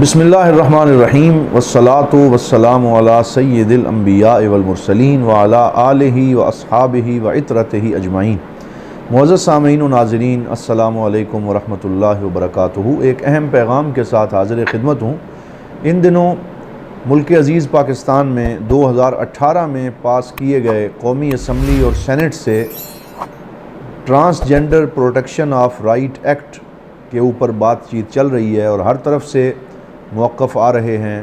بسم اللہ الرحمن الرحیم والصلاة والسلام علی سید الانبیاء والمرسلین وعلی آلہ واصحابہ وعطرتہ اجمعین۔ معزز سامعین و ناظرین، السلام علیکم ورحمۃ اللہ وبرکاتہ۔ ایک اہم پیغام کے ساتھ حاضر خدمت ہوں۔ ان دنوں ملک عزیز پاکستان میں 2018 میں پاس کیے گئے قومی اسمبلی اور سینٹ سے transgender protection of right act کے اوپر بات چیت چل رہی ہے اور ہر طرف سے موقف آ رہے ہیں،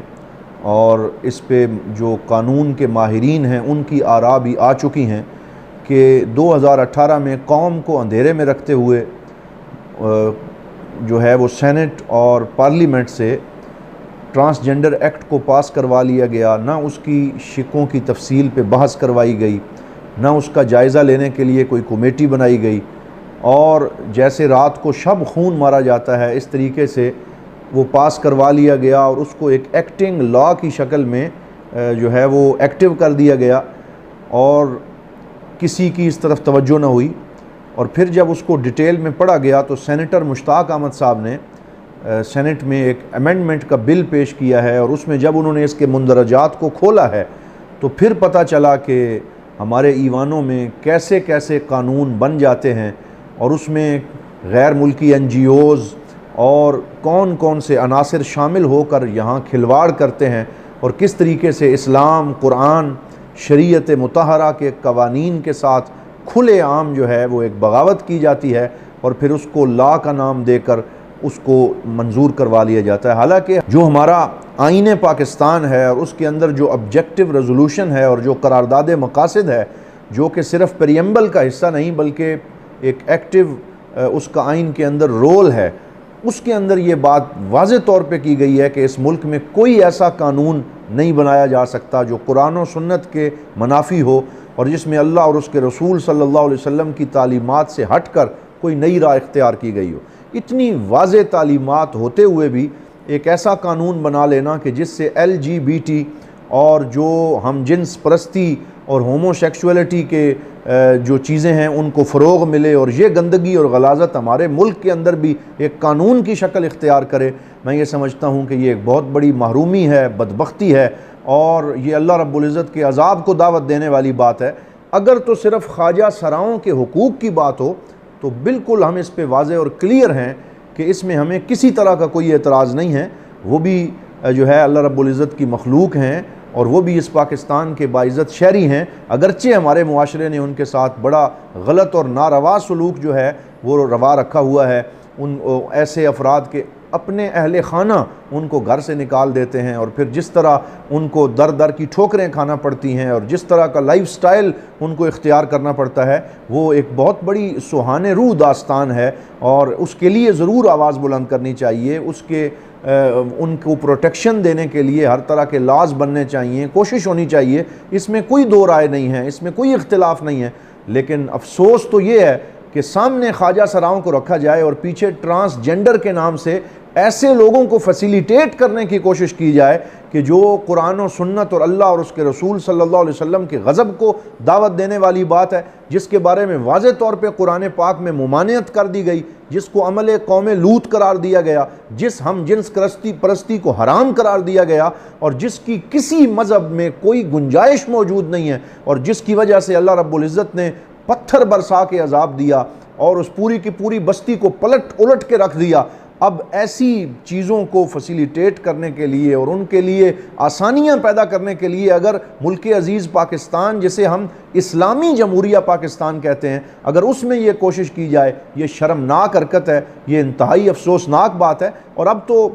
اور اس پہ جو قانون کے ماہرین ہیں ان کی آراء بھی آ چکی ہیں کہ 2018 میں قوم کو اندھیرے میں رکھتے ہوئے جو ہے وہ سینٹ اور پارلیمنٹ سے ٹرانسجنڈر ایکٹ کو پاس کروا لیا گیا۔ نہ اس کی شقوں کی تفصیل پہ بحث کروائی گئی، نہ اس کا جائزہ لینے کے لیے کوئی کمیٹی بنائی گئی، اور جیسے رات کو شب خون مارا جاتا ہے اس طریقے سے وہ پاس کروا لیا گیا اور اس کو ایک ایکٹنگ لا کی شکل میں جو ہے وہ ایکٹیو کر دیا گیا، اور کسی کی اس طرف توجہ نہ ہوئی۔ اور پھر جب اس کو ڈیٹیل میں پڑھا گیا تو سینیٹر مشتاق احمد صاحب نے سینٹ میں ایک امینڈمنٹ کا بل پیش کیا ہے، اور اس میں جب انہوں نے اس کے مندرجات کو کھولا ہے تو پھر پتہ چلا کہ ہمارے ایوانوں میں کیسے کیسے قانون بن جاتے ہیں، اور اس میں غیر ملکی NGOs اور کون کون سے عناصر شامل ہو کر یہاں کھلواڑ کرتے ہیں، اور کس طریقے سے اسلام، قرآن، شریعت مطہرہ کے قوانین کے ساتھ کھلے عام جو ہے وہ ایک بغاوت کی جاتی ہے، اور پھر اس کو لا کا نام دے کر اس کو منظور کروا لیا جاتا ہے۔ حالانکہ جو ہمارا آئین پاکستان ہے اور اس کے اندر جو آبجیکٹو ریزولوشن ہے اور جو قرارداد مقاصد ہے، جو کہ صرف پریمبل کا حصہ نہیں بلکہ ایک ایکٹیو اس کا آئین کے اندر رول ہے، اس کے اندر یہ بات واضح طور پہ کی گئی ہے کہ اس ملک میں کوئی ایسا قانون نہیں بنایا جا سکتا جو قرآن و سنت کے منافی ہو، اور جس میں اللہ اور اس کے رسول صلی اللہ علیہ وسلم کی تعلیمات سے ہٹ کر کوئی نئی راہ اختیار کی گئی ہو۔ اتنی واضح تعلیمات ہوتے ہوئے بھی ایک ایسا قانون بنا لینا کہ جس سے LGBT اور جو ہم جنس پرستی اور ہومو سیکشولیٹی کے جو چیزیں ہیں ان کو فروغ ملے، اور یہ گندگی اور غلاظت ہمارے ملک کے اندر بھی ایک قانون کی شکل اختیار کرے، میں یہ سمجھتا ہوں کہ یہ ایک بہت بڑی محرومی ہے، بدبختی ہے، اور یہ اللہ رب العزت کے عذاب کو دعوت دینے والی بات ہے۔ اگر تو صرف خواجہ سراؤں کے حقوق کی بات ہو تو بالکل ہم اس پہ واضح اور کلیئر ہیں کہ اس میں ہمیں کسی طرح کا کوئی اعتراض نہیں ہے۔ وہ بھی جو ہے اللہ رب العزت کی مخلوق ہیں، اور وہ بھی اس پاکستان کے باعزت شہری ہیں، اگرچہ ہمارے معاشرے نے ان کے ساتھ بڑا غلط اور ناروا سلوک جو ہے وہ روا رکھا ہوا ہے۔ ان ایسے افراد کے اپنے اہل خانہ ان کو گھر سے نکال دیتے ہیں، اور پھر جس طرح ان کو در در کی ٹھوکریں کھانا پڑتی ہیں اور جس طرح کا لائف سٹائل ان کو اختیار کرنا پڑتا ہے، وہ ایک بہت بڑی سہانے روح داستان ہے، اور اس کے لیے ضرور آواز بلند کرنی چاہیے۔ ان کو پروٹیکشن دینے کے لیے ہر طرح کے لاز بننے چاہیے، کوشش ہونی چاہیے، اس میں کوئی دو رائے نہیں ہے، اس میں کوئی اختلاف نہیں ہے۔ لیکن افسوس تو یہ ہے کہ سامنے خواجہ سراؤں کو رکھا جائے اور پیچھے ٹرانسجنڈر کے نام سے ایسے لوگوں کو فیسیلیٹیٹ کرنے کی کوشش کی جائے کہ جو قرآن و سنت اور اللہ اور اس کے رسول صلی اللہ علیہ وسلم کے غضب کو دعوت دینے والی بات ہے، جس کے بارے میں واضح طور پہ قرآن پاک میں ممانعت کر دی گئی، جس کو عمل قوم لوط قرار دیا گیا، جس ہم جنس پرستی کو حرام قرار دیا گیا، اور جس کی کسی مذہب میں کوئی گنجائش موجود نہیں ہے، اور جس کی وجہ سے اللہ رب العزت نے پتھر برسا کے عذاب دیا اور اس پوری کی پوری بستی کو پلٹ الٹ کے رکھ دیا۔ اب ایسی چیزوں کو فیسیلیٹیٹ کرنے کے لیے اور ان کے لیے آسانیاں پیدا کرنے کے لیے اگر ملک عزیز پاکستان، جسے ہم اسلامی جمہوریہ پاکستان کہتے ہیں، اگر اس میں یہ کوشش کی جائے، یہ شرمناک حرکت ہے، یہ انتہائی افسوسناک بات ہے۔ اور اب تو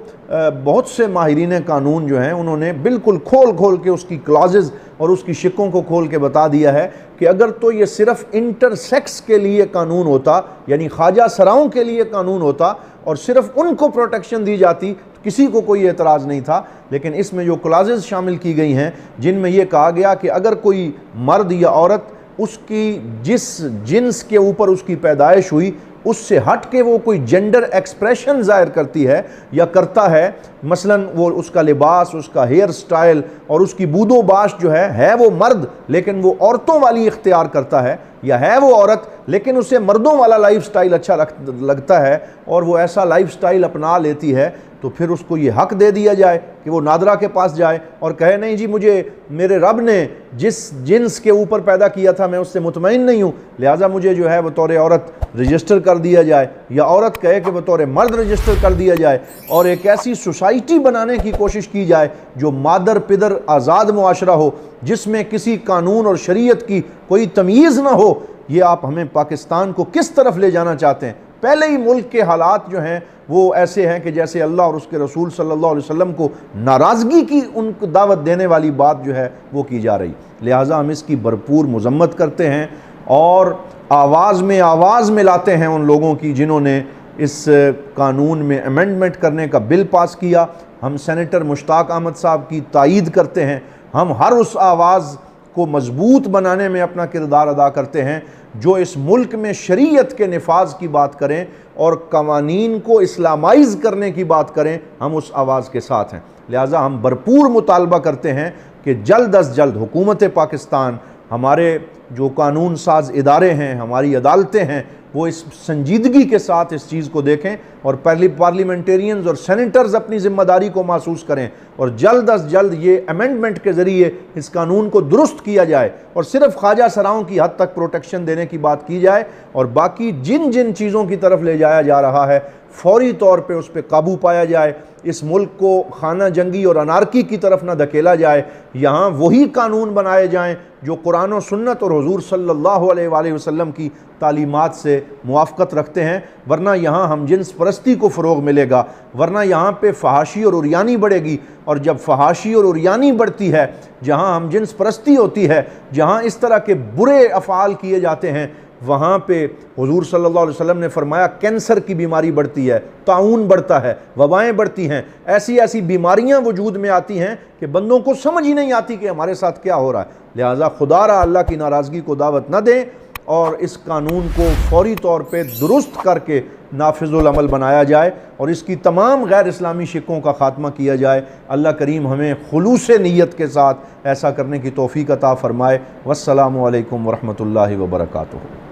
بہت سے ماہرین قانون جو ہیں انہوں نے بالکل کھول کے اس کی کلازز اور اس کی شقوں کو کھول کے بتا دیا ہے کہ اگر تو یہ صرف انٹرسیکس کے لیے قانون ہوتا، یعنی خواجہ سراؤں کے لیے قانون ہوتا اور صرف ان کو پروٹیکشن دی جاتی تو کسی کو کوئی اعتراض نہیں تھا، لیکن اس میں جو کلازز شامل کی گئی ہیں جن میں یہ کہا گیا کہ اگر کوئی مرد یا عورت اس کی جس جنس کے اوپر اس کی پیدائش ہوئی اس سے ہٹ کے وہ کوئی جینڈر ایکسپریشن ظاہر کرتی ہے یا کرتا ہے، مثلا وہ اس کا لباس، اس کا ہیئر سٹائل اور اس کی بود و باش جو ہے وہ مرد لیکن وہ عورتوں والی اختیار کرتا ہے، یا ہے وہ عورت لیکن اسے مردوں والا لائف سٹائل اچھا لگتا ہے اور وہ ایسا لائف سٹائل اپنا لیتی ہے، تو پھر اس کو یہ حق دے دیا جائے کہ وہ نادرہ کے پاس جائے اور کہے نہیں جی مجھے میرے رب نے جس جنس کے اوپر پیدا کیا تھا میں اس سے مطمئن نہیں ہوں، لہٰذا مجھے جو ہے بطور عورت رجسٹر کر دیا جائے، یا عورت کہے کہ بطور مرد رجسٹر کر دیا جائے، اور ایک ایسی سوسائٹی بنانے کی کوشش کی جائے جو مادر پدر آزاد معاشرہ ہو، جس میں کسی قانون اور شریعت کی کوئی تمیز نہ ہو۔ یہ آپ ہمیں پاکستان کو کس طرف لے جانا چاہتے ہیں؟ پہلے ہی ملک کے حالات جو ہیں وہ ایسے ہیں کہ جیسے اللہ اور اس کے رسول صلی اللہ علیہ وسلم کو ناراضگی کی ان کو دعوت دینے والی بات جو ہے وہ کی جا رہی، لہٰذا ہم اس کی بھرپور مذمت کرتے ہیں اور آواز میں آواز ملاتے ہیں ان لوگوں کی جنہوں نے اس قانون میں امینڈمنٹ کرنے کا بل پاس کیا۔ ہم سینیٹر مشتاق احمد صاحب کی تائید کرتے ہیں، ہم ہر اس آواز کو مضبوط بنانے میں اپنا کردار ادا کرتے ہیں جو اس ملک میں شریعت کے نفاذ کی بات کریں اور قوانین کو اسلامائز کرنے کی بات کریں، ہم اس آواز کے ساتھ ہیں۔ لہٰذا ہم بھرپور مطالبہ کرتے ہیں کہ جلد از جلد حکومت پاکستان، ہمارے جو قانون ساز ادارے ہیں، ہماری عدالتیں ہیں، وہ اس سنجیدگی کے ساتھ اس چیز کو دیکھیں اور پارلیمنٹیرینز اور سینیٹرز اپنی ذمہ داری کو محسوس کریں اور جلد از جلد یہ امینڈمنٹ کے ذریعے اس قانون کو درست کیا جائے اور صرف خواجہ سراؤں کی حد تک پروٹیکشن دینے کی بات کی جائے، اور باقی جن جن چیزوں کی طرف لے جایا جا رہا ہے فوری طور پہ اس پہ قابو پایا جائے، اس ملک کو خانہ جنگی اور انارکی کی طرف نہ دھکیلا جائے، یہاں وہی قانون بنائے جائیں جو قرآن و سنت اور حضور صلی اللہ علیہ وآلہ وسلم کی تعلیمات سے موافقت رکھتے ہیں، ورنہ یہاں ہم جنس پرستی کو فروغ ملے گا، ورنہ یہاں پہ فحاشی اور عریانی بڑھے گی، اور جب فحاشی اور عریانی بڑھتی ہے، جہاں ہم جنس پرستی ہوتی ہے، جہاں اس طرح کے برے افعال کیے جاتے ہیں، وہاں پہ حضور صلی اللہ علیہ وسلم نے فرمایا کینسر کی بیماری بڑھتی ہے، طاعون بڑھتا ہے، وبائیں بڑھتی ہیں، ایسی ایسی بیماریاں وجود میں آتی ہیں کہ بندوں کو سمجھ ہی نہیں آتی کہ ہمارے ساتھ کیا ہو رہا ہے۔ لہٰذا خدا را اللہ کی ناراضگی کو دعوت نہ دیں اور اس قانون کو فوری طور پہ درست کر کے نافذ العمل بنایا جائے اور اس کی تمام غیر اسلامی شکوں کا خاتمہ کیا جائے۔ اللہ کریم ہمیں خلوص نیت کے ساتھ ایسا کرنے کی توفیق عطا فرمائے۔ والسلام علیکم ورحمۃ اللہ وبرکاتہ۔